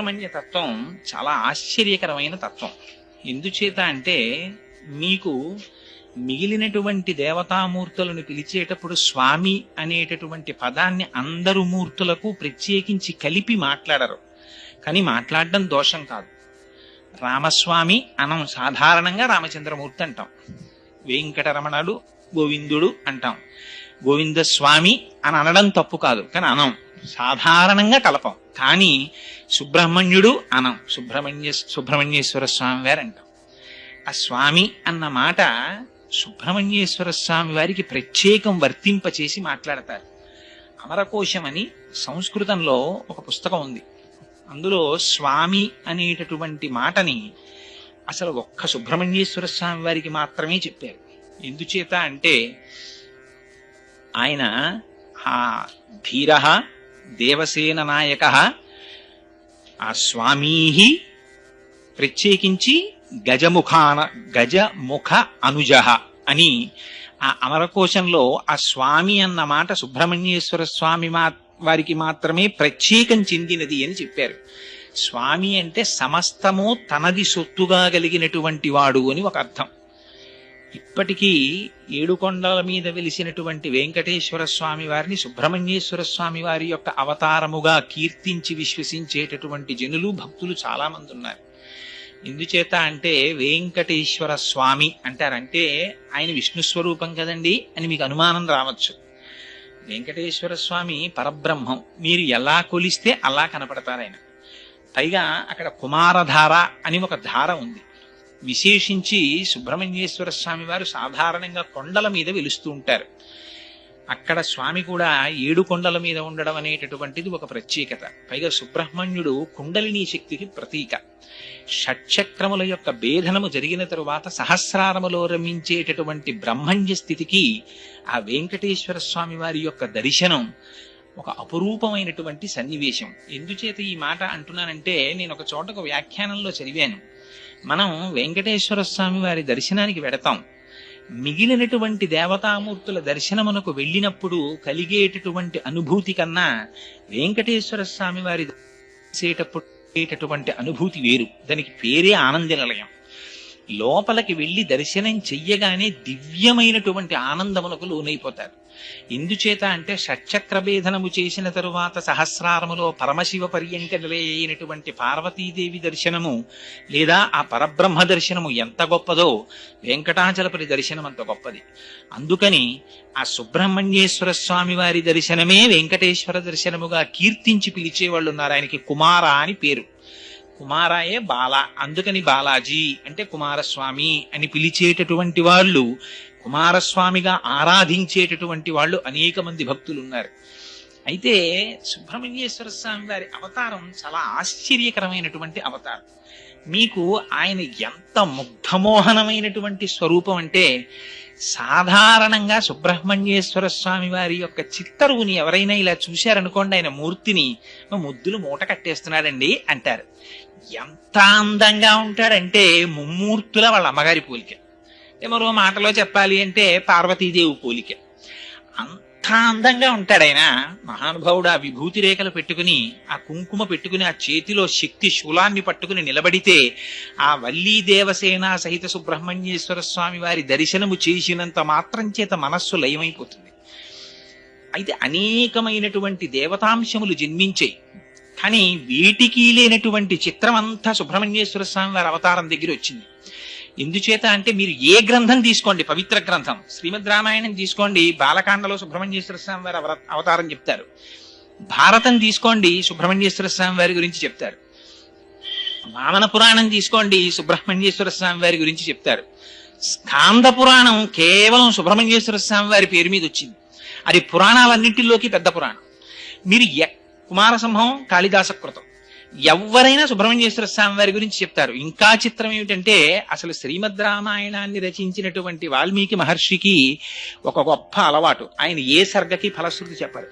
సుబ్రహ్మణ్య తత్వం చాలా ఆశ్చర్యకరమైన తత్వం. ఎందుచేత అంటే మీకు మిగిలినటువంటి దేవతామూర్తులను పిలిచేటప్పుడు స్వామి అనేటటువంటి పదాన్ని అందరు మూర్తులకు ప్రత్యేకించి కలిపి మాట్లాడరు. కానీ మాట్లాడడం దోషం కాదు. రామస్వామి అనం సాధారణంగా రామచంద్రమూర్తి అంటాం, వెంకటరమణుడు గోవిందుడు అంటాం, గోవిందస్వామి అని అనడం తప్పు కాదు, కానీ అనం సాధారణంగా కలపం. కానీ సుబ్రహ్మణ్యుడు అనం, సుబ్రహ్మణ్యేశ్వర స్వామి వారు అంటాం. ఆ స్వామి అన్న మాట సుబ్రహ్మణ్యేశ్వర స్వామి వారికి ప్రత్యేకం వర్తింపచేసి మాట్లాడతారు. అమరకోశం అని సంస్కృతంలో ఒక పుస్తకం ఉంది. అందులో స్వామి అనేటటువంటి మాటని అసలు ఒక్క సుబ్రహ్మణ్యేశ్వర స్వామి వారికి మాత్రమే చెప్పారు. ఎందుచేత అంటే ఆయన ఆ ధీర దేవసేన నాయక ఆ స్వామీ ప్రత్యేకించి గజముఖ అనుజ అని ఆ అమరకోశంలో ఆ స్వామి అన్న మాట సుబ్రహ్మణ్యేశ్వర స్వామి వారికి మాత్రమే ప్రత్యేకం చెందినది అని చెప్పారు. స్వామి అంటే సమస్తము తనది సొత్తుగా కలిగినటువంటి వాడు అని ఒక అర్థం. ఇప్పటికీ ఏడుకొండల మీద వెలిసినటువంటి వెంకటేశ్వర స్వామి వారిని సుబ్రహ్మణ్యేశ్వర స్వామి వారి యొక్క అవతారముగా కీర్తించి విశ్వసించేటటువంటి జనులు భక్తులు చాలా మంది ఉన్నారు. ఎందుచేత అంటే వెంకటేశ్వర స్వామి అంటారంటే ఆయన విష్ణు స్వరూపం కదండి అని మీకు అనుమానం రావచ్చు. వెంకటేశ్వర స్వామి పరబ్రహ్మం, మీరు ఎలా కొలిస్తే అలా కనపడతారు ఆయన. పైగా అక్కడ కుమారధార అని ఒక ధార ఉంది. విశేషించి సుబ్రహ్మణ్యేశ్వర స్వామి వారు సాధారణంగా కొండల మీద వెలుస్తూ ఉంటారు. అక్కడ స్వామి కూడా 7 కొండల మీద ఉండడం అనేటటువంటిది ఒక ప్రత్యేకత. పైగా సుబ్రహ్మణ్యుడు కుండలినీ శక్తికి ప్రతీక. షట్చక్రముల యొక్క భేదనము జరిగిన తరువాత సహస్రారములో రమించేటటువంటి బ్రహ్మణ్య స్థితికి ఆ వెంకటేశ్వర స్వామి వారి యొక్క దర్శనం ఒక అపురూపమైనటువంటి సన్నివేశం. ఎందుచేత ఈ మాట అంటున్నానంటే నేను ఒక చోట ఒక వ్యాఖ్యానంలో చదివాను. మనం వెంకటేశ్వర స్వామి వారి దర్శనానికి వెడతాం. మిగిలినటువంటి దేవతామూర్తుల దర్శనమునకు వెళ్ళినప్పుడు కలిగేటటువంటి అనుభూతి కన్నా వెంకటేశ్వర స్వామి వారి దర్శేటటువంటి అనుభూతి వేరు. దానికి పేరే ఆనంద నిలయం. లోపలికి వెళ్ళి దర్శనం చెయ్యగానే దివ్యమైనటువంటి ఆనందములకు లోనైపోతారు. ఎందుచేత అంటే షట్చక్ర భేదనము చేసిన తరువాత సహస్రారములో పరమశివ పర్యంక నిలయైనటువంటి పార్వతీదేవి దర్శనము లేదా ఆ పరబ్రహ్మ దర్శనము ఎంత గొప్పదో వెంకటాచలపతి దర్శనం అంత గొప్పది. అందుకని ఆ సుబ్రహ్మణ్యేశ్వర స్వామి వారి దర్శనమే వెంకటేశ్వర దర్శనముగా కీర్తించి పిలిచేవాళ్ళు ఉన్నారు. ఆయనకి కుమార అని పేరు. కుమారాయే బాల, అందుకని బాలాజీ అంటే కుమారస్వామి అని పిలిచేటటువంటి వాళ్ళు, కుమారస్వామిగా ఆరాధించేటటువంటి వాళ్ళు అనేక మంది భక్తులు ఉన్నారు. అయితే సుబ్రహ్మణ్యేశ్వర స్వామి వారి అవతారం చాలా ఆశ్చర్యకరమైనటువంటి అవతారం. మీకు ఆయన ఎంత ముగ్ధమోహనమైనటువంటి స్వరూపం అంటే సాధారణంగా సుబ్రహ్మణ్యేశ్వర స్వామి వారి యొక్క చిత్తరువుని ఎవరైనా ఇలా చూశారనుకోండి, ఆయన మూర్తిని ముద్దులు మూట కట్టేస్తున్నాడండి అంటారు. ఎంత అందంగా ఉంటాడంటే ముమ్మూర్తుల వాళ్ళ అమ్మగారి పోలిక, మరో మాటలో చెప్పాలి అంటే పార్వతీదేవి పోలిక. అంత అందంగా ఉంటాడు ఆయన. మహానుభావుడు ఆ విభూతి రేఖలు పెట్టుకుని ఆ కుంకుమ పెట్టుకుని ఆ చేతిలో శక్తి శూలాన్ని పట్టుకుని నిలబడితే ఆ వల్లీ దేవసేన సహిత సుబ్రహ్మణ్యేశ్వర స్వామి వారి దర్శనము చేసినంత మాత్రం చేత మనస్సు లయమైపోతుంది. అయితే అనేకమైనటువంటి దేవతాంశములు జన్మించాయి. కానీ వీటికి లేనటువంటి చిత్రం అంతా సుబ్రహ్మణ్యేశ్వర స్వామి వారి అవతారం దగ్గర వచ్చింది. ఎందుచేత అంటే మీరు ఏ గ్రంథం తీసుకోండి, పవిత్ర గ్రంథం శ్రీమద్ రామాయణం తీసుకోండి, బాలకాండలో సుబ్రహ్మణ్యేశ్వర స్వామి వారి అవతారం చెప్తారు. భారతం తీసుకోండి, సుబ్రహ్మణ్యేశ్వర స్వామి వారి గురించి చెప్తారు. వామన పురాణం తీసుకోండి, సుబ్రహ్మణ్యేశ్వర స్వామి వారి గురించి చెప్తారు. స్కాంద పురాణం కేవలం సుబ్రహ్మణ్యేశ్వర స్వామి వారి పేరు మీద వచ్చింది. అది పురాణాలన్నింటిలోకి పెద్ద పురాణం. మీరు కుమారసింహం కాళిదాస కృతం ఎవరైనా సుబ్రహ్మణ్యేశ్వర స్వామి వారి గురించి చెప్తారు. ఇంకా చిత్రం ఏమిటంటే అసలు శ్రీమద్ రామాయణాన్ని రచించినటువంటి వాల్మీకి మహర్షికి ఒక గొప్ప అలవాటు. ఆయన ఏ సర్గకి ఫలశ్రుతి చెప్పరు.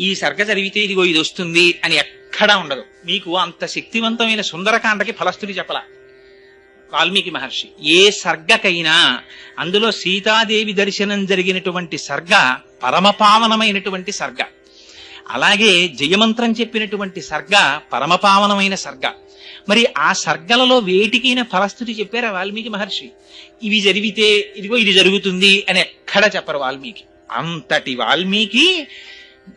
ఈ సర్గ చదివితే ఇదిగో ఇది వస్తుంది అని ఎక్కడా ఉండదు. మీకు అంత శక్తివంతమైన సుందరకాండకి ఫలశ్రుతి చెప్పలా వాల్మీకి మహర్షి. ఏ సర్గకైనా అందులో సీతాదేవి దర్శనం జరిగినటువంటి సర్గ పరమపావనమైనటువంటి సర్గ. అలాగే జయమంత్రం చెప్పినటువంటి సర్గ పరమపావనమైన సర్గ. మరి ఆ సర్గలలో వేటికైనా ఫలస్థుతి చెప్పారా వాల్మీకి మహర్షి? ఇవి జరిగితే ఇదిగో ఇది జరుగుతుంది అని ఎక్కడ చెప్పరు వాల్మీకి. అంతటి వాల్మీకి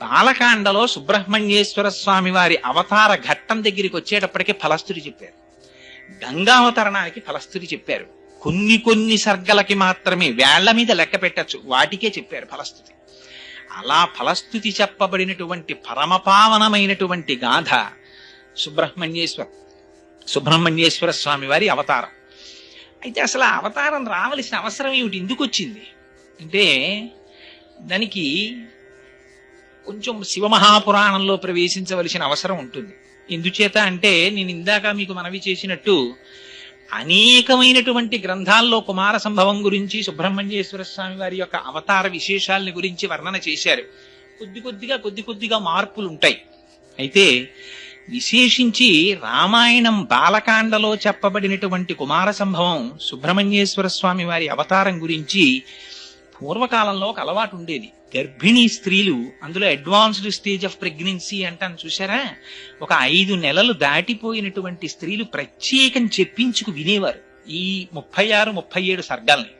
బాలకాండలో సుబ్రహ్మణ్యేశ్వర స్వామి వారి అవతార ఘట్టం దగ్గరికి వచ్చేటప్పటికే ఫలస్థుతి చెప్పారు. గంగావతరణానికి ఫలస్థుతి చెప్పారు. కొన్ని కొన్ని సర్గలకి మాత్రమే వేళ్ల మీద లెక్క పెట్టచ్చు, వాటికే చెప్పారు ఫలస్థుతి. అలా ఫలస్థుతి చెప్పబడినటువంటి పరమపావనమైనటువంటి గాథ సుబ్రహ్మణ్యేశ్వర స్వామి వారి అవతారం. అయితే అసలు ఆ అవతారం రావలసిన అవసరం ఏమిటి, ఎందుకు వచ్చింది అంటే దానికి కొంచెం శివమహాపురాణంలో ప్రవేశించవలసిన అవసరం ఉంటుంది. ఎందుచేత అంటే నేను ఇందాక మీకు మనవి చేసినట్టు అనేకమైనటువంటి గ్రంథాల్లో కుమార సంభవం గురించి సుబ్రహ్మణ్యేశ్వర స్వామి వారి యొక్క అవతార విశేషాలని గురించి వర్ణన చేశారు. కొద్ది కొద్దిగా మార్పులు ఉంటాయి. అయితే విశేషించి రామాయణం బాలకాండలో చెప్పబడినటువంటి కుమార సంభవం సుబ్రహ్మణ్యేశ్వర స్వామి వారి అవతారం గురించి పూర్వకాలంలో ఒక అలవాటు ఉండేది. గర్భిణీ స్త్రీలు, అందులో అడ్వాన్స్డ్ స్టేజ్ ఆఫ్ ప్రెగ్నెన్సీ అంటాను చూసారా, ఒక 5 నెలలు దాటిపోయినటువంటి స్త్రీలు ప్రత్యేకం చెప్పించుకు వినేవారు ఈ 36, 37 సర్గాల్ని.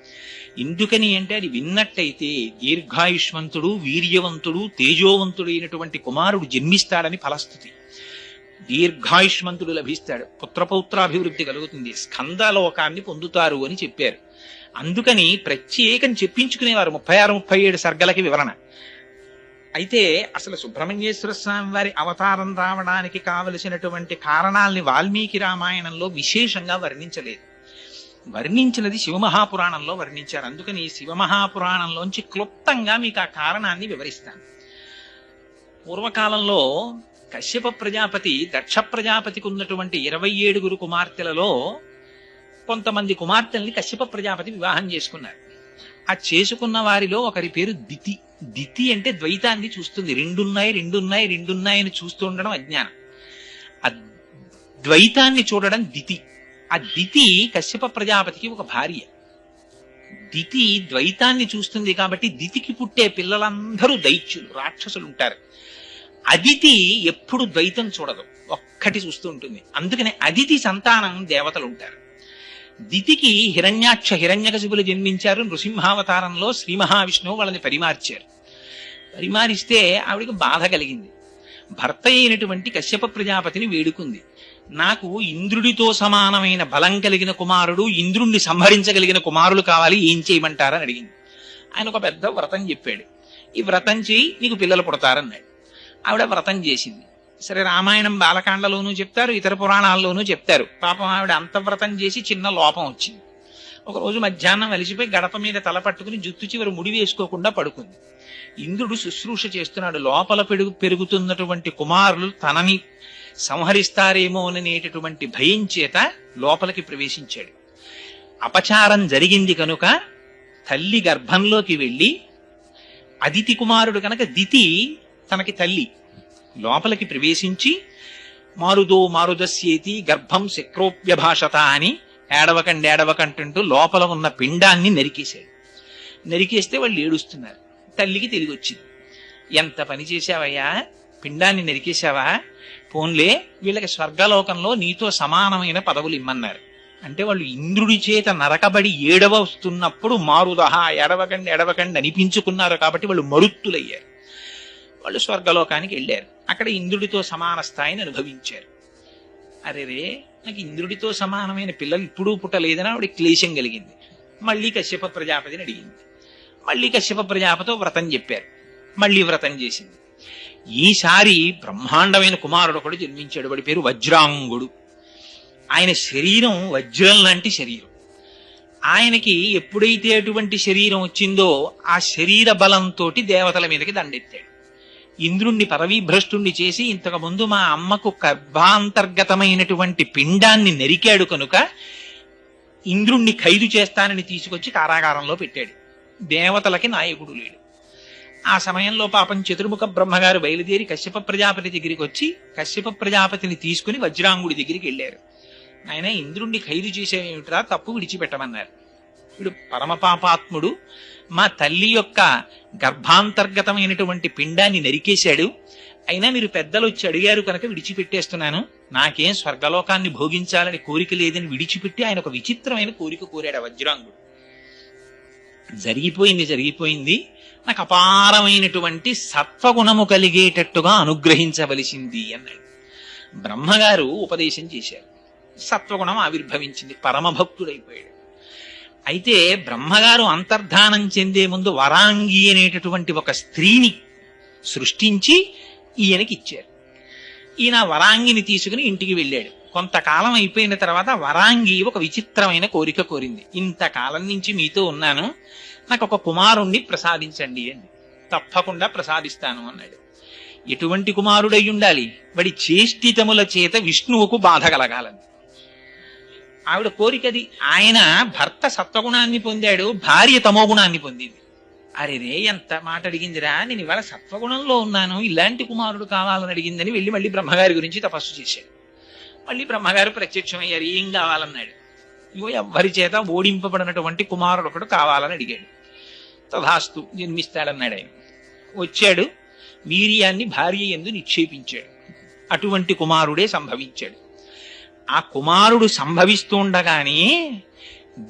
ఎందుకని అంటే అది విన్నట్టయితే దీర్ఘాయుష్మంతుడు, వీర్యవంతుడు, తేజోవంతుడు అయినటువంటి కుమారుడు జన్మిస్తాడని ఫలస్థుతి. దీర్ఘాయుష్మంతుడు లభిస్తాడు, పుత్రపౌత్రాభివృద్ధి కలుగుతుంది, స్కందలోకాన్ని పొందుతారు అని చెప్పారు. అందుకని ప్రత్యేకం చెప్పించుకునేవారు 36, 37 సర్గలకి వివరణ. అయితే అసలు సుబ్రహ్మణ్యేశ్వర స్వామి వారి అవతారం రావడానికి కావలసినటువంటి కారణాల్ని వాల్మీకి రామాయణంలో విశేషంగా వర్ణించలేదు. వర్ణించినది శివమహాపురాణంలో వర్ణించారు. అందుకని శివమహాపురాణంలోంచి క్లుప్తంగా మీకు ఆ కారణాన్ని వివరిస్తాను. పూర్వకాలంలో కశ్యప ప్రజాపతి దక్ష ప్రజాపతికి ఉన్నటువంటి 27 కుమార్తెలలో కొంతమంది కుమార్తెల్ని కశ్యప ప్రజాపతి వివాహం చేసుకున్నారు. ఆ చేసుకున్న వారిలో ఒకరి పేరు దితి. దితి అంటే ద్వైతాన్ని చూస్తుంది. రెండున్నాయని చూస్తూ ఉండడం అజ్ఞానం. ఆ ద్వైతాన్ని చూడడం దితి. ఆ దితి కశ్యప ప్రజాపతికి ఒక భార్య. దితి ద్వైతాన్ని చూస్తుంది కాబట్టి దితికి పుట్టే పిల్లలందరూ దైత్యులు, రాక్షసులు ఉంటారు. అదితి ఎప్పుడు ద్వైతం చూడదు, ఒక్కటి చూస్తూ ఉంటుంది. అందుకని అదితి సంతానం దేవతలు ఉంటారు. దితికి హిరణ్యకశిపులు జన్మించారు. నృసింహావతారంలో శ్రీ మహావిష్ణువు వాళ్ళని పరిమార్చారు. పరిమారిస్తే ఆవిడికి బాధ కలిగింది. భర్త అయినటువంటి కశ్యప ప్రజాపతిని వేడుకుంది, నాకు ఇంద్రుడితో సమానమైన బలం కలిగిన కుమారుడు, ఇంద్రుణ్ణి సంహరించగలిగిన కుమారులు కావాలి, ఏం చేయమంటారని అడిగింది. ఆయన ఒక పెద్ద వ్రతం చెప్పాడు. ఈ వ్రతం చేయి, నీకు పిల్లలు పుడతారన్నాడు. ఆవిడ వ్రతం చేసింది. సరే, రామాయణం బాలకాండలోనూ చెప్తారు, ఇతర పురాణాల్లోనూ చెప్తారు. పాపం ఆవిడ అంత వ్రతం చేసి చిన్న లోపం వచ్చింది. ఒకరోజు మధ్యాహ్నం అలిసిపోయి గడప మీద తల పట్టుకుని జుత్తు చివరి ముడి వేసుకోకుండా పడుకుంది. ఇంద్రుడు శుశ్రూష చేస్తున్నాడు. లోపల పెరుగుతున్నటువంటి కుమారులు తనని సంహరిస్తారేమోననేటటువంటి భయం చేత లోపలికి ప్రవేశించాడు. అపచారం జరిగింది కనుక తల్లి గర్భంలోకి వెళ్ళి, అదితి కుమారుడు కనుక దితి తనకి తల్లి, లోపలికి ప్రవేశించి మారుదస్యేతి గర్భం శక్రోప్యభాషత అని ఏడవకంటూ లోపల ఉన్న పిండాన్ని నరికేశాడు. నరికేస్తే వాళ్ళు ఏడుస్తున్నారు. తల్లికి తెలివి వచ్చింది, ఎంత పని చేశావయ్యా, పిండాన్ని నరికేశావా, పోన్లే వీళ్ళకి స్వర్గలోకంలో నీతో సమానమైన పదవులు ఇమ్మన్నారు. అంటే వాళ్ళు ఇంద్రుడి చేత నరకబడి ఏడవస్తున్నప్పుడు మారుదహ ఎడవకండి అనిపించుకున్నారు కాబట్టి వాళ్ళు మరుత్తులయ్యారు. వాళ్ళు స్వర్గలోకానికి వెళ్ళారు. అక్కడ ఇంద్రుడితో సమాన స్థాయిని అనుభవించారు. అరేరే, నాకు ఇంద్రుడితో సమానమైన పిల్లలు ఇప్పుడు పుట్టలేదని ఆవిడ క్లేశం కలిగింది. మళ్ళీ కశ్యప ప్రజాపతిని అడిగింది. మళ్ళీ కశ్యప ప్రజాపతితో వ్రతం చెప్పారు. మళ్ళీ వ్రతం చేసింది. ఈసారి బ్రహ్మాండమైన కుమారుడు కూడా జన్మించాడు. వాడి పేరు వజ్రాంగుడు. ఆయన శరీరం వజ్రం లాంటి శరీరం. ఆయనకి ఎప్పుడైతే అటువంటి శరీరం వచ్చిందో ఆ శరీర బలంతో దేవతల మీదకి దండెత్తాడు. ఇంద్రుణ్ణి పరవీభ్రష్టుణ్ణి చేసి, ఇంతకుముందు మా అమ్మకు గర్భాంతర్గతమైనటువంటి పిండాన్ని నరికాడు కనుక ఇంద్రుణ్ణి ఖైదు చేస్తానని తీసుకొచ్చి కారాగారంలో పెట్టాడు. దేవతలకి నాయకుడు లేడు. ఆ సమయంలో పాపం చతుర్ముఖ బ్రహ్మగారు బయలుదేరి కశ్యప ప్రజాపతి దగ్గరికి వచ్చి కశ్యప ప్రజాపతిని తీసుకుని వజ్రాంగుడి దగ్గరికి వెళ్ళారు. ఆయన ఇంద్రుణ్ణి ఖైదు చేసేమిట్రా, తప్పు విడిచిపెట్టమన్నారు. వీడు పరమపాపాత్ముడు, మా తల్లి యొక్క గర్భాంతర్గతమైనటువంటి పిండాన్ని నరికేశాడు, అయినా మీరు పెద్దలు వచ్చి అడిగారు కనుక విడిచిపెట్టేస్తున్నాను, నాకేం స్వర్గలోకాన్ని భోగించాలని కోరిక లేదని విడిచిపెట్టి ఆయన ఒక విచిత్రమైన కోరిక కోరాడు ఆ వజ్రాంగుడు. జరిగిపోయింది, నాకు అపారమైనటువంటి సత్వగుణము కలిగేటట్టుగా అనుగ్రహించవలసింది అన్నాడు. బ్రహ్మగారు ఉపదేశం చేశారు, సత్వగుణం ఆవిర్భవించింది, పరమభక్తుడైపోయాడు. అయితే బ్రహ్మగారు అంతర్ధానం చెందే ముందు వరాంగి అనేటటువంటి ఒక స్త్రీని సృష్టించి ఈయనకి ఇచ్చారు. ఈయన వరాంగిని తీసుకుని ఇంటికి వెళ్ళాడు. కొంతకాలం అయిపోయిన తర్వాత వరాంగి ఒక విచిత్రమైన కోరిక కోరింది. ఇంతకాలం నుంచి మీతో ఉన్నాను, నాకు ఒక కుమారుణ్ణి ప్రసాదించండి అని. తప్పకుండా ప్రసాదిస్తాను అన్నాడు. ఎటువంటి కుమారుడై ఉండాలి? వాడి చేష్టితముల చేత విష్ణువుకు బాధ కలగాలని ఆవిడ కోరికది. ఆయన భర్త సత్వగుణాన్ని పొందాడు, భార్య తమోగుణాన్ని పొందింది. అరేరే ఎంత మాట అడిగిందిరా, నేను ఇవాళ సత్వగుణంలో ఉన్నాను, ఇలాంటి కుమారుడు కావాలని అడిగిందని వెళ్ళి మళ్ళీ బ్రహ్మగారి గురించి తపస్సు చేశాడు. మళ్ళీ బ్రహ్మగారు ప్రత్యక్షమయ్యారు, ఏం కావాలన్నాడు. ఇగో ఎవ్వరి చేత ఓడింపబడినటువంటి కుమారుడు ఒకడు కావాలని అడిగాడు. తథాస్తు జన్మిస్తాడన్నాడు. ఆయన వచ్చాడు, వీర్యాన్ని భార్య యందు నిక్షేపించాడు. అటువంటి కుమారుడే సంభవించాడు. ఆ కుమారుడు సంభవిస్తుండగానే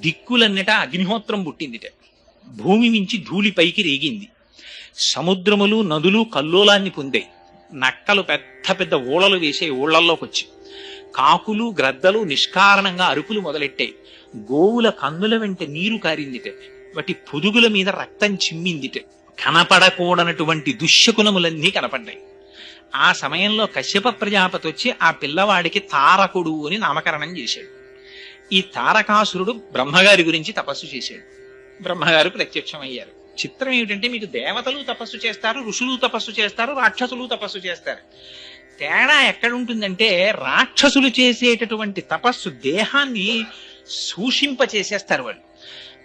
దిక్కులన్నట అగ్నిహోత్రం పుట్టిందిట. భూమి మించి ధూళి పైకి రేగింది. సముద్రములు నదులు కల్లోలాన్ని పొందాయి. నక్కలు పెద్ద పెద్ద ఊళలు వేసే ఊళ్ళల్లోకి వచ్చి, కాకులు గ్రద్దలు నిష్కారణంగా అరుపులు మొదలెట్టాయి. గోవుల కన్నుల వెంట నీరు కారిందిట. వాటి పొదుగుల మీద రక్తం చిమ్మిందిట. కనపడకూడనటువంటి దుశ్శకునములన్నీ కనపడ్డాయి. ఆ సమయంలో కశ్యప ప్రజాపతి వచ్చి ఆ పిల్లవాడికి తారకుడు అని నామకరణం చేశాడు. ఈ తారకాసురుడు బ్రహ్మగారి గురించి తపస్సు చేశాడు. బ్రహ్మగారు ప్రత్యక్షమయ్యారు. చిత్రం ఏమిటంటే, మీకు దేవతలు తపస్సు చేస్తారు, ఋషులు తపస్సు చేస్తారు, రాక్షసులు తపస్సు చేస్తారు. తేడా ఎక్కడుంటుందంటే, రాక్షసులు చేసేటటువంటి తపస్సు దేహాన్ని సూషింప చేసేస్తారు.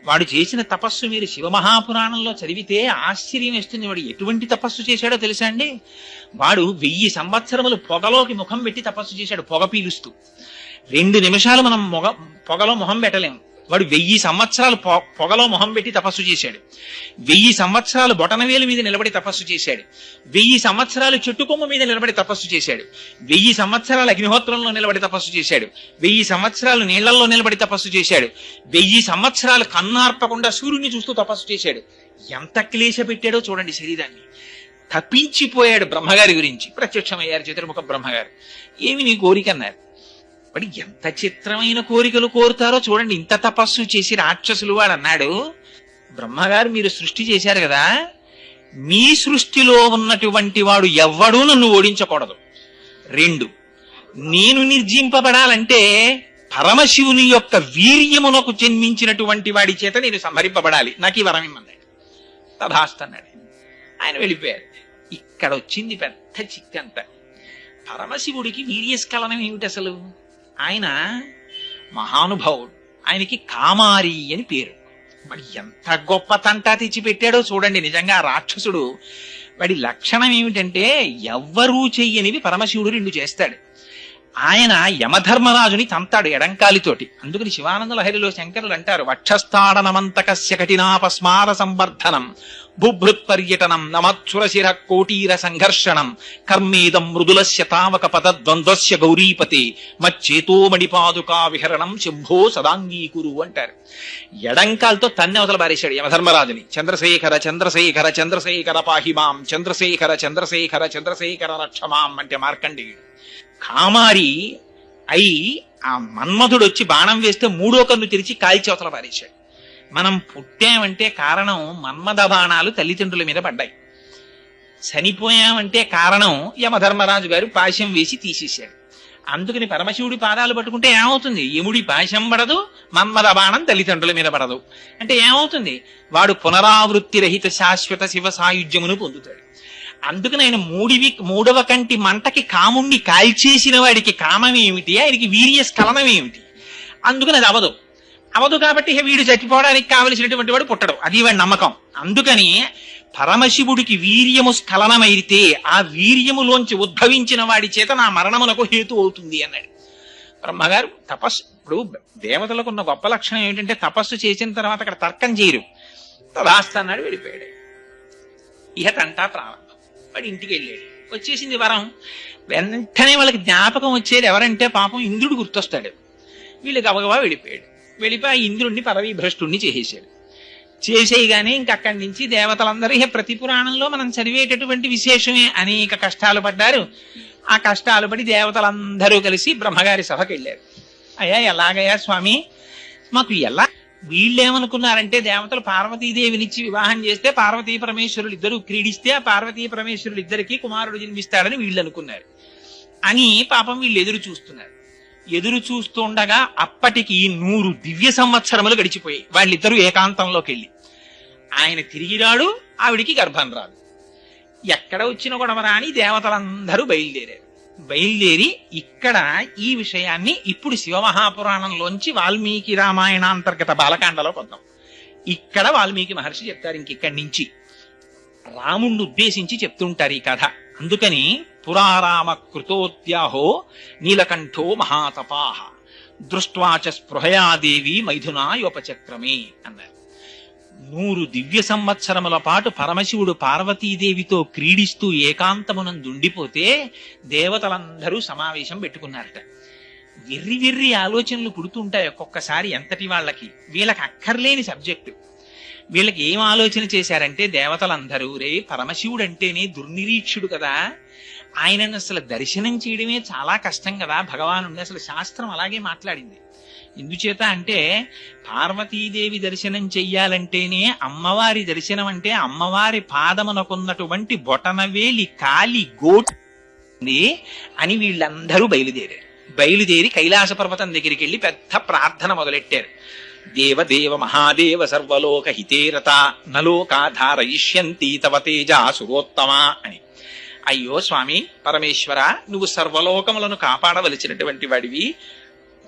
వాడు చేసిన తపస్సు మీరు శివమహాపురాణంలో చదివితే ఆశ్చర్యం వేస్తుంది. వాడు ఎటువంటి తపస్సు చేశాడో తెలుసా అండి? వాడు 1000 సంవత్సరములు పొగలోకి ముఖం పెట్టి తపస్సు చేశాడు, పొగ పీలుస్తూ. 2 నిమిషాలు మనం పొగలో మొహం పెట్టలేము. వాడు 1000 సంవత్సరాలు పొగలో మొహం పెట్టి తపస్సు చేశాడు. 1000 సంవత్సరాలు బొటనవేలు మీద నిలబడి తపస్సు చేశాడు. 1000 సంవత్సరాలు చెట్టు కొమ్మ మీద నిలబడి తపస్సు చేశాడు. 1000 సంవత్సరాలు అగ్నిహోత్రంలో నిలబడి తపస్సు చేశాడు. 1000 సంవత్సరాలు నీళ్లలో నిలబడి తపస్సు చేశాడు. 1000 సంవత్సరాలు కన్నార్పకుండా సూర్యుని చూస్తూ తపస్సు చేశాడు. ఎంత క్లేశ పెట్టాడో చూడండి శరీరాన్ని. తప్పించిపోయాడు. బ్రహ్మగారి గురించి ప్రత్యక్షమయ్యారు చతుర్ముఖ బ్రహ్మగారు. ఏమి నీ కోరిక అన్నారు. వాడు ఎంత చిత్రమైన కోరికలు కోరుతారో చూడండి. ఇంత తపస్సు చేసి రాక్షసులు వాడు అన్నాడు, బ్రహ్మగారు మీరు సృష్టి చేశారు కదా, మీ సృష్టిలో ఉన్నటువంటి వాడు ఎవ్వడూ నన్ను ఓడించకూడదు. 2, నేను నిర్జింపబడాలంటే పరమశివుని యొక్క వీర్యమునకు జన్మించినటువంటి వాడి చేత నేను సంహరింపబడాలి, నాకు ఈ వరం ఇమ్మన్నాడు. తథాస్తన్నాడు. ఆయన వెళ్ళిపోయారు. ఇక్కడ వచ్చింది పెద్ద చిక్కంత. పరమశివుడికి వీర్యస్ఖలనం ఏమిటి అసలు? ఆయన మహానుభావుడు, ఆయనకి కామారి అని పేరు. మరి ఎంత గొప్ప తంటా తెచ్చిపెట్టాడో చూడండి. నిజంగా రాక్షసుడు వాడి లక్షణం ఏమిటంటే, ఎవ్వరూ చెయ్యనివి పరమశివుడు 2 చేస్తాడు. ఆయన యమధర్మరాజుని తంతాడు ఎడంకాలితోటి. అందుకని శివానంద లహరిలో శంకరులు అంటారు, వక్షస్థాడనమంతకస్య కఠినాపస్మార సంవర్ధనం బుభృత్పర్యటనం నమత్సురశిర కోటీర సంఘర్షణం కర్మేదం మృదులస్య తావక పదద్వంద్వస్య గౌరీపతే మచ్చేతోమణిపాదుకా విహరణం శంభో సదాంగీకురు అంటారు. ఎడంకాలతో తన్ని అవతల బారేశాడు యమధర్మరాజుని. చంద్రశేఖర చంద్రశేఖర చంద్రశేఖర పాహిమాం, చంద్రశేఖర చంద్రశేఖర చంద్రశేఖర రక్షమాం అంటే మార్కండేయుడు. కామారి అయి ఆ మన్మధుడు వచ్చి బాణం వేస్తే 3వ కన్ను తెరిచి కాల్చి అవతల పారేశాడు. మనం పుట్టామంటే కారణం మన్మథ బాణాలు తల్లిదండ్రుల మీద పడ్డాయి. చనిపోయామంటే కారణం యమధర్మరాజు గారు పాశం వేసి తీసేశాడు. అందుకని పరమశివుడి పాదాలు పట్టుకుంటే ఏమవుతుంది? యముడి పాశం పడదు, మన్మథ బాణం తల్లిదండ్రుల మీద పడదు. అంటే ఏమవుతుంది? వాడు పునరావృత్తి రహిత శాశ్వత శివ సాయుధ్యమును పొందుతాడు. అందుకని ఆయన 3వ కంటి మంటకి కాముణ్ణి కాల్చేసిన వాడికి కామం ఏమిటి? ఆయనకి వీర్యస్ఖలనం ఏమిటి? అందుకని అది అవదు కాబట్టి వీడు చచ్చిపోవడానికి కావలసినటువంటి వాడు పుట్టడు. అది వాడి నమ్మకం. అందుకని పరమశివుడికి వీర్యము స్ఖలనమైతే ఆ వీర్యములోంచి ఉద్భవించిన వాడి చేత నా మరణమునకు హేతు అవుతుంది అన్నాడు బ్రహ్మగారు. తపస్సు ఇప్పుడు దేవతలకు ఉన్న గొప్ప లక్షణం ఏమిటంటే, తపస్సు చేసిన తర్వాత అక్కడ తర్కం చేయరు. తదాస్త అన్నాడు, వెళ్ళిపోయాడు. ఇహ తంటా ప్రారంభం. వాడు ఇంటికి వెళ్ళాడు. వచ్చేసింది వరం. వెంటనే వాళ్ళకి జ్ఞాపకం వచ్చేది ఎవరంటే పాపం ఇంద్రుడు గుర్తొస్తాడు. వీళ్ళు గబగబా వెళ్ళిపోయాడు. వెళ్ళిపోయి ఇంద్రుడిని పదవీ భ్రష్టుణ్ణి చేసేసాడు. చేసేయగానే ఇంకక్కడి నుంచి దేవతలందరూ ప్రతి పురాణంలో మనం చదివేటటువంటి విశేషమే, అనేక కష్టాలు పడ్డారు. ఆ కష్టాలు పడి దేవతలందరూ కలిసి బ్రహ్మగారి సభకి వెళ్ళారు. అయ్యా ఎలాగయ్యా స్వామి మాకు ఎలా? వీళ్ళేమనుకున్నారంటే దేవతలు పార్వతీదేవినిచ్చి వివాహం చేస్తే పార్వతీ పరమేశ్వరులు ఇద్దరు క్రీడిస్తే ఆ పార్వతీ పరమేశ్వరులు ఇద్దరికి కుమారుడు జన్మిస్తాడని వీళ్ళు అనుకున్నారు అని పాపం వీళ్ళు ఎదురు చూస్తున్నారు. ఎదురు చూస్తుండగా అప్పటికి 100 దివ్య సంవత్సరములు గడిచిపోయి వాళ్ళిద్దరూ ఏకాంతంలోకి వెళ్ళి ఆయన తిరిగి రాడు, ఆవిడికి గర్భం రాదు. ఎక్కడ వచ్చిన గొడవరా అని దేవతలందరూ బయలుదేరారు. బయలుదేరి ఇక్కడ ఈ విషయాన్ని ఇప్పుడు శివమహాపురాణంలోంచి వాల్మీకి రామాయణాంతర్గత బాలకాండలో పొందాం. ఇక్కడ వాల్మీకి మహర్షి చెప్తారు. ఇంకిక్కడి నుంచి రాముణ్ణి ఉద్దేశించి చెప్తుంటారు ఈ కథ. అందుకని పురారామ కృతోద్యాహో నీలకంఠో మహాతపాహ దృష్ట్వాచ స్పృహయాదేవి మైథునాయోపచక్రమే అన్నారు. 100 దివ్య సంవత్సరముల పాటు పరమశివుడు పార్వతీదేవితో క్రీడిస్తూ ఏకాంతమునందుండిపోతే దేవతలందరూ సమావేశం పెట్టుకున్నారట. వెర్రి వెర్రి ఆలోచనలు పుడుతుంటాయి ఒక్కొక్కసారి ఎంతటి వాళ్ళకి. వీళ్ళకి అక్కర్లేని సబ్జెక్టు. వీళ్ళకి ఏం ఆలోచన చేశారంటే దేవతలందరూ రే పరమశివుడు అంటేనే దుర్నిరీక్షుడు కదా, ఆయనను అసలు దర్శనం చేయడమే చాలా కష్టం కదా భగవానుండి. అసలు శాస్త్రం అలాగే మాట్లాడింది. ఎందుచేత అంటే పార్వతీదేవి దర్శనం చెయ్యాలంటేనే అమ్మవారి దర్శనం అంటే అమ్మవారి పాదమునకున్నటువంటి బొటనవేలి కాలి గోటు అని వీళ్ళందరూ బయలుదేరి కైలాస పర్వతం దగ్గరికి వెళ్ళి పెద్ద ప్రార్థన మొదలెట్టారు. దేవదేవ మహాదేవ సర్వలోక హితేరత నలోకాధారయిష్యంతి తవ తేజా సురోత్తమా అని. అయ్యో స్వామి పరమేశ్వర, నువ్వు సర్వలోకములను కాపాడవలసినటువంటి వాడివి.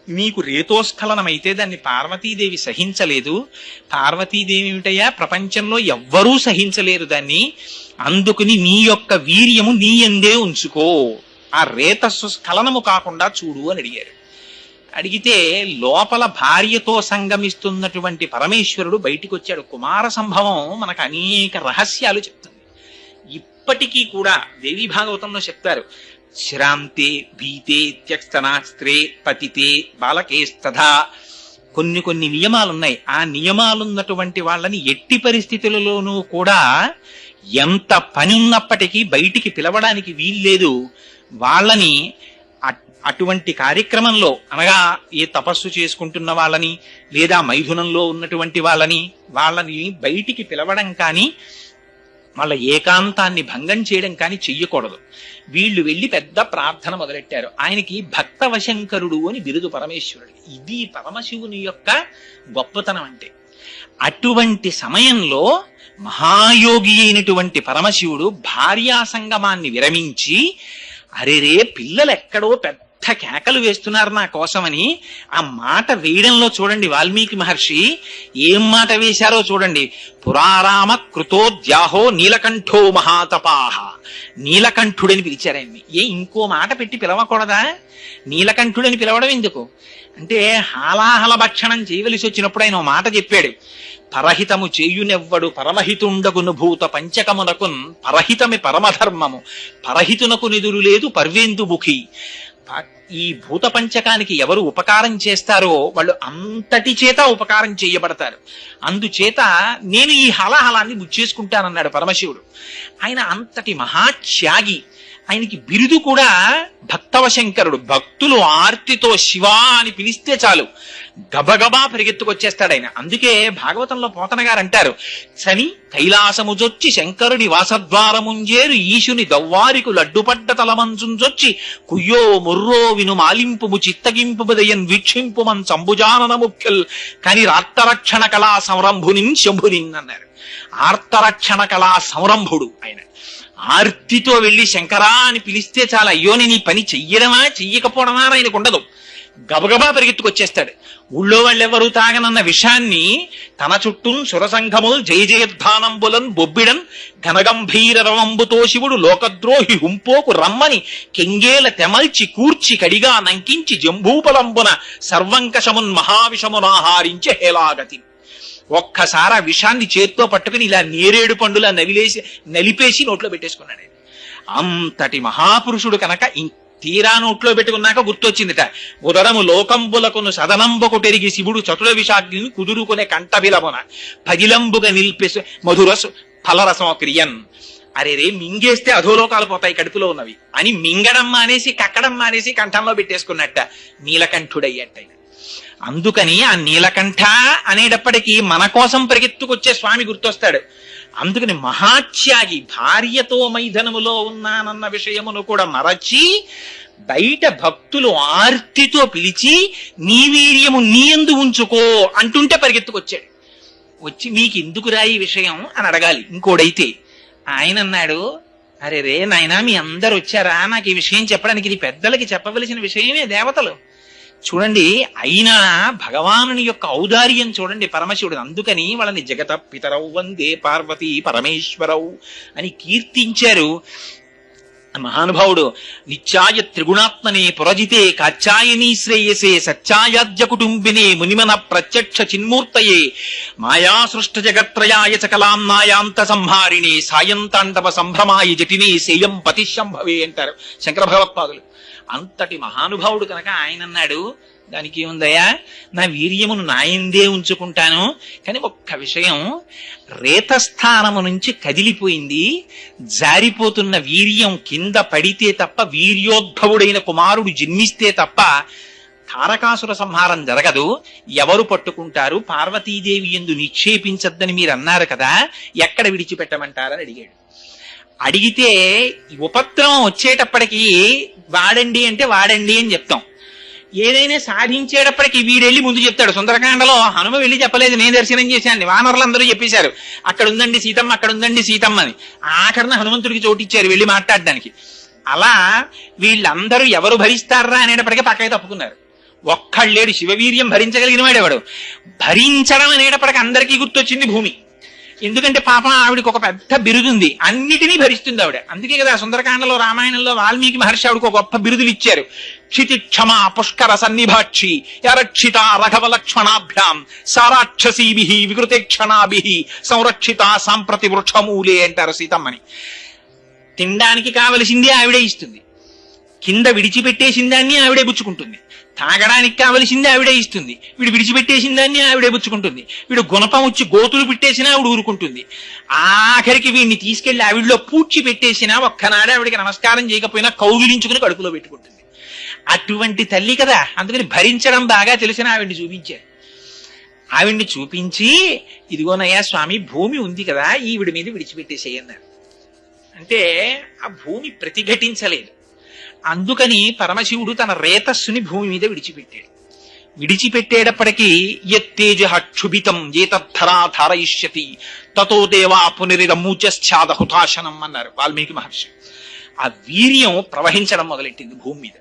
నీకు రేతోస్ఖలనమైతే దాన్ని పార్వతీదేవి సహించలేదు. పార్వతీదేవి ఏమిటయ్యా, ప్రపంచంలో ఎవ్వరూ సహించలేరు దాన్ని. అందుకుని నీ యొక్క వీర్యము నీ యందే ఉంచుకో, ఆ రేతస్సు స్ఖలనము కాకుండా చూడు అని అడిగారు. అడిగితే లోపల భార్యతో సంగమిస్తున్నటువంటి పరమేశ్వరుడు బయటికి వచ్చాడు. కుమార సంభవం మనకు అనేక రహస్యాలు చెప్తుంది. ఇప్పటికీ కూడా దేవీ భాగవతంలో చెప్తారు, శ్రాంతే భీతే త్యక్తనాస్త్రే పతితే బాలకేస్తథా. కొన్ని నియమాలున్నాయి. ఆ నియమాలున్నటువంటి వాళ్ళని ఎట్టి పరిస్థితులలోనూ కూడా ఎంత పని ఉన్నప్పటికీ బయటికి పిలవడానికి వీల్లేదు. వాళ్ళని అటువంటి కార్యక్రమంలో అనగా ఏ తపస్సు చేసుకుంటున్న వాళ్ళని లేదా మైథునంలో ఉన్నటువంటి వాళ్ళని బయటికి పిలవడం కానీ వాళ్ళ ఏకాంతాన్ని భంగం చేయడం కానీ చెయ్యకూడదు. వీళ్ళు వెళ్ళి పెద్ద ప్రార్థన మొదలెట్టారు. ఆయనకి భక్తవశంకరుడు అని బిరుదు పరమేశ్వరుడు. ఇది పరమశివుని యొక్క గొప్పతనం అంటే. అటువంటి సమయంలో మహాయోగి అయినటువంటి పరమశివుడు భార్యా సంగమాన్ని విరమించి అరేరే పిల్లలు ఎక్కడో పెద్ద కేకలు వేస్తున్నారు నా కోసమని ఆ మాట వేయడంలో చూడండి వాల్మీకి మహర్షి ఏం మాట వేశారో చూడండి. పురారామ కృతోద్యాహో నీలకంఠో మహాతపాహ. నీలకంఠుడని పిలిచారు ఆయన్ని. ఇంకో మాట పెట్టి పిలవకూడదా? నీలకంఠుడని పిలవడం ఎందుకు అంటే హాలాహల భక్షణం చేయవలసి వచ్చినప్పుడు ఆయన మాట చెప్పాడు. పరహితము చేయునెవ్వడు పరమహితుండగును భూత పంచకమునకున్ పరహితమి పరమధర్మము పరహితునకు నిదురు లేదు పర్వేందుముఖి. ఈ భూత పంచకానికి ఎవరు ఉపకారం చేస్తారో వాళ్ళు అంతటి చేత ఉపకారం చేయబడతారు. అందుచేత నేను ఈ హలాహలాన్ని ముచ్చేసుకుంటానన్నాడు పరమశివుడు. ఆయన అంతటి మహాత్యాగి. ఆయనకి బిరుదు కూడా భక్తవశంకరుడు. భక్తులు ఆర్తితో శివా అని పిలిస్తే చాలు గబగబా పరిగెత్తుకొచ్చేస్తాడు ఆయన. అందుకే భాగవతంలో పోతన గారు అంటారు, చని కైలాసముజొచ్చి శంకరుని వాసద్వారముంజేరు ఈశుని దవ్వారికు లడ్డుపడ్డ తలమంచుంజొచ్చి కుయ్యో ముర్రో విను మాలింపుము చిత్తగింపుదయన్ వీక్షింపుమన్ సంభుజానన ముఖ్యల్ కని ఆర్తరక్షణ కళా సంరంభునిన్ శంభునిన్ అన్నారు. ఆర్తరక్షణ కళా సంరంభుడు ఆయన. ఆర్తితో వెళ్లి శంకరా అని పిలిస్తే చాలా అయ్యో నేను ఈ పని చెయ్యడమా చెయ్యకపోవడమా ఆయనకు ఉండదు. గబగబా పరిగెత్తుకొచ్చేస్తాడు. ఊళ్ళో వాళ్ళెవరూ తాగనన్న విషాన్ని తన చుట్టూ సురసంఘములు జయ జయధ్వానంబులన్ బొబ్బిడన్ ఘనగంభీర రవంబుతో శివుడు లోకద్రోహి హుంపోకు రమ్మని కెంగేల తెమల్చి కూర్చి కడిగా నంకించి జంబూపలంబున సర్వంకషమున్ మహావిషమునాహారించి హేలాగతి. ఒక్కసారి ఆ విషాన్ని చేత్తో పట్టుకుని ఇలా నేరేడు పండులా నలిపేసి నోట్లో పెట్టేసుకున్నాడు. అంతటి మహాపురుషుడు కనుక తీరా నోట్లో పెట్టుకున్నాక గుర్తొచ్చిందిట. ఉదరము లోకంబులకును సదనంబొకుటెరిగి శివుడు చతుర విషాగ్ని కుదురుకునే కంఠబిలమున పగిలంబుగా నిల్పే మధుర ఫలరసం క్రియన్. అరే రే మింగేస్తే అధోలోకాలు పోతాయి కడుపులో ఉన్నవి అని మింగడం మానేసి కక్కడం మానేసి కంఠంలో పెట్టేసుకున్నట్ట నీలకంఠుడయ్యట్ట. అందుకని ఆ నీలకంఠ అనేటప్పటికీ మన కోసం పరిగెత్తుకొచ్చే స్వామి గుర్తొస్తాడు. అందుకని మహాత్యాగి, భార్యతో మైథనములో ఉన్నానన్న విషయమును కూడా మరచి బయట భక్తులు ఆర్తితో పిలిచి నీ వీర్యము నీ యందు ఉంచుకో అంటుంటే పరిగెత్తుకొచ్చాడు. వచ్చి నీకెందుకు రాయి విషయం అని అడగాలి ఇంకోడైతే. ఆయన అన్నాడు, అరే రే నాయనా మీ అందరు వచ్చారా, నాకు ఈ విషయం చెప్పడానికి, ఇది పెద్దలకి చెప్పవలసిన విషయమే, దేవతలు చూడండి. అయినా భగవానుని యొక్క ఔదార్యం చూడండి పరమశివుడు. అందుకని వాళ్ళని జగత పితరౌ వందే పార్వతీ పరమేశ్వరౌ అని కీర్తించారు మహానుభావుడు. నిత్యాయ త్రిగుణాత్మనే పురజితే కాచాయనీ శ్రేయసే సత్యాయాజ్య కుటుంబినే మునిమన ప్రత్యక్ష చిన్మూర్తయే మాయా సృష్ట జగత్రయాయ చకలాంనాయాంత సంహారిణే సాయంతాండవ సంభ్రమాయ జటినే సేయం పతిశంభవే అంటారు శంకర భగవత్పాదులు. అంతటి మహానుభావుడు కనుక ఆయన అన్నాడు, దానికి ఏముందయ్యా, నా వీర్యమును నాయందే ఉంచుకుంటాను, కానీ ఒక్క విషయం, రేతస్థానము నుంచి కదిలిపోయింది, జారిపోతున్న వీర్యం కింద పడితే తప్ప, వీర్యోద్భవుడైన కుమారుడు జన్మిస్తే తప్ప తారకాసుర సంహారం జరగదు. ఎవరు పట్టుకుంటారు? పార్వతీదేవి యందు నిక్షేపించద్దని మీరు అన్నారు కదా, ఎక్కడ విడిచిపెట్టమంటారని అడిగాడు. అడిగితే ఉపద్రవం వచ్చేటప్పటికి వాడండి అంటే వాడండి అని చెప్తాం. ఏదైనా సాధించేటప్పటికి వీడెళ్ళి ముందు చెప్తాడు. సుందరకాండలో హనుమ వెళ్ళి చెప్పలేదు, నేను దర్శనం చేశాను, వానరులందరూ చెప్పేశారు అక్కడ ఉందండి సీతమ్మ, అక్కడ ఉందండి సీతమ్మ అని. ఆఖరణ హనుమంతుడికి చోటిచ్చారు వెళ్ళి మాట్లాడడానికి. అలా వీళ్ళందరూ ఎవరు భరిస్తారా అనేటప్పటికీ పక్కకి తప్పుకున్నారు. ఒక్కళ్ళేడు శివవీర్యం భరించగలిగిన వాడేవాడు. భరించడం అనేటప్పటికీ అందరికీ గుర్తొచ్చింది భూమి. ఎందుకంటే పాపం ఆవిడకి ఒక పెద్ద బిరుదుంది, అన్నిటినీ భరిస్తుంది ఆవిడ. అందుకే కదా సుందరకాండలో రామాయణంలో వాల్మీకి మహర్షి ఆవిడకు ఒక గొప్ప బిరుదులు ఇచ్చారు. క్షితి క్షమా పుష్కర సన్నిభాక్షి యరక్షిత రఘవ లక్ష్మణాభ్యాం సారాక్షసీభి వికృతేక్షణాభి సంరక్షిత సాంప్రతి వృక్షమూలే అంటారు సీతమ్మని. తినడానికి కావలసింది ఆవిడే ఇస్తుంది, కింద విడిచిపెట్టేసిన దాన్ని ఆవిడే పుచ్చుకుంటుంది, తాగడానికి కావలసింది ఆవిడే ఇస్తుంది, వీడు విడిచిపెట్టేసిన దాన్ని ఆవిడే పుచ్చుకుంటుంది, వీడు గుణపం వచ్చి గోతులు పెట్టేసినా ఆవిడ ఊరుకుంటుంది, ఆఖరికి వీడిని తీసుకెళ్లి ఆవిడలో పూడ్చి పెట్టేసినా ఒక్కనాడే ఆవిడికి నమస్కారం చేయకపోయినా కౌగిలించుకుని కడుపులో పెట్టుకుంటుంది. అటువంటి తల్లి కదా, అందుకని భరించడం బాగా తెలిసిన ఆవిడ్ని చూపించారు. ఆవిడ్ని చూపించి ఇదిగోనయ్యా స్వామి భూమి ఉంది కదా, ఈవిడి మీద విడిచిపెట్టేసేయన్నారు. అంటే ఆ భూమి ప్రతిఘటించలేదు. అందుకని పరమశివుడు తన రేతస్సుని భూమి మీద విడిచిపెట్టాడు. విడిచిపెట్టేటప్పటికీ యత్తేజ క్షుభితం ఏతద్ధరా ధారయిష్యతి తతో దేవా పునరిరమూచశ్చాద హుతాశనం అన్నారు వాల్మీకి మహర్షి. ఆ వీర్యం ప్రవహించడం మొదలెట్టింది భూమి మీద.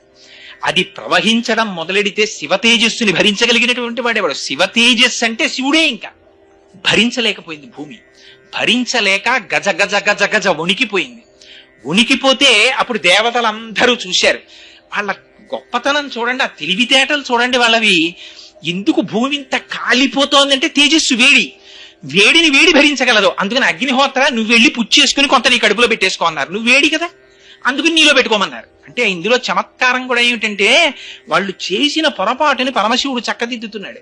అది ప్రవహించడం మొదలెడితే శివతేజస్సుని భరించగలిగినటువంటి వాడేవాడు. శివతేజస్సు అంటే శివుడే. ఇంకా భరించలేకపోయింది భూమి. భరించలేక గజ గజ గజ గజ వణికిపోయింది. ఉనికిపోతే అప్పుడు దేవతలందరూ చూశారు. వాళ్ళ గొప్పతనం చూడండి, ఆ తెలివితేటలు చూడండి వాళ్ళవి. ఎందుకు భూమి ఇంత కాలిపోతోందంటే తేజస్సు వేడిని వేడి భరించగలదు. అందుకని అగ్నిహోత్ర నువ్వు వెళ్ళి పుచ్చేసుకుని కొంత నీ కడుపులో పెట్టేసుకో అన్నారు. నువ్వు వేడి కదా, అందుకని నీలో పెట్టుకోమన్నారు. అంటే ఇందులో చమత్కారం కూడా ఏమిటంటే వాళ్ళు చేసిన పొరపాటుని పరమశివుడు చక్కదిద్దుతున్నాడు.